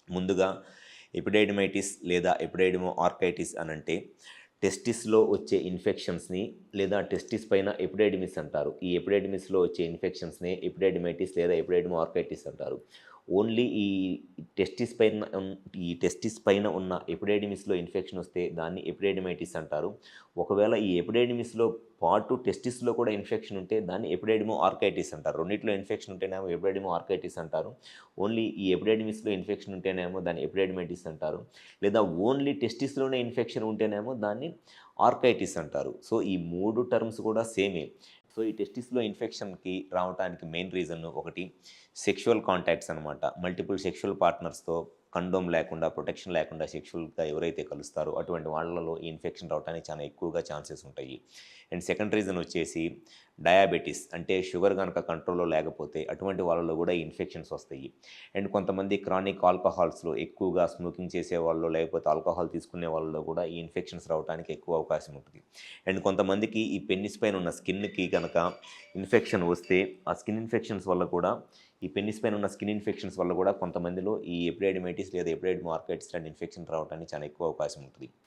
ముందుగా ఎపిడైడిమైటిస్ లేదా ఎపిడైడిమో ఆర్కైటిస్ అనంటే టెస్టిస్‌లో వచ్చే ఇన్ఫెక్షన్స్‌ని లేదా టెస్టిస్ పైన ఎపిడైడిమిస్ అంటారు. ఈ ఎపిడైడిమిస్‌లో వచ్చే ఇన్ఫెక్షన్స్‌నే ఎపిడైడిమైటిస్ లేదా ఎపిడైడిమో ఆర్కైటిస్ అంటారు. ఓన్లీ టెస్టిస్ పైన ఈ టెస్టిస్ పైన ఉన్న ఎపిడైడిమిస్‌లో ఇన్ఫెక్షన్ వస్తే దాన్ని ఎపిడైడిమైటిస్ అంటారు. ఒకవేళ ఈ ఎపిడైడిమిస్‌లో పాటు టెస్టిస్‌లో కూడా ఇన్ఫెక్షన్ ఉంటే దాన్ని ఎపిడైడిమో ఆర్కైటిస్ అంటారు. రెండిట్లో ఇన్ఫెక్షన్ ఉంటేనేమో ఎపిడైడిమో ఆర్కైటిస్ అంటారు. ఓన్లీ ఈ ఎపిడైడిమిస్‌లో ఇన్ఫెక్షన్ ఉంటేనేమో దాన్ని ఎపిడైడిమైటిస్ అంటారు. లేదా ఓన్లీ టెస్టిస్‌లోనే ఇన్ఫెక్షన్ ఉంటేనేమో దాన్ని ఆర్కైటిస్ అంటారు. సో, ఈ 3 టర్మ్స్ కూడా సేమే. సో, ఈ టెస్టిస్‌లో ఇన్ఫెక్షన్‌కి రావటానికి మెయిన్ రీజన్ ఒకటి సెక్షువల్ కాంటాక్ట్స్ అనమాట. మల్టిపుల్ సెక్షువల్ పార్ట్నర్స్‌తో కండోమ్ లేకుండా, ప్రొటెక్షన్ లేకుండా సెక్షువల్‌గా ఎవరైతే కలుస్తారో అటువంటి వాళ్ళలో ఈ ఇన్ఫెక్షన్ రావడానికి చాలా ఎక్కువగా ఛాన్సెస్ ఉంటాయి. అండ్ సెకండ్ రీజన్ వచ్చేసి డయాబెటిస్, అంటే షుగర్ గనక కంట్రోల్‌లో లేకపోతే అటువంటి వాళ్ళలో కూడా ఈ ఇన్ఫెక్షన్స్ వస్తాయి. అండ్ కొంతమంది క్రానిక్ ఆల్కహాల్స్‌లో ఎక్కువగా స్మోకింగ్ చేసేవాళ్ళో లేకపోతే ఆల్కహాల్ తీసుకునే వాళ్ళలో కూడా ఈ ఇన్ఫెక్షన్స్ రావడానికి ఎక్కువ అవకాశం ఉంటుంది. అండ్ కొంతమందికి ఈ పెన్నిస్ పైన ఉన్న స్కిన్‌కి గనక ఇన్ఫెక్షన్ వస్తే ఆ స్కిన్ ఇన్ఫెక్షన్స్ వల్ల కూడా ఈ పెన్నిస్ పైన ఉన్న స్కిన్ ఇన్ఫెక్షన్స్ వల్ల కూడా కొంతమందిలో ఈ ఎపిడైడిమైటిస్ లేదా ఎపిడైడిమో ఆర్కైటిస్ లాంటి ఇన్ఫెక్షన్ రావడానికి చాలా ఎక్కువ అవకాశం ఉంటుంది.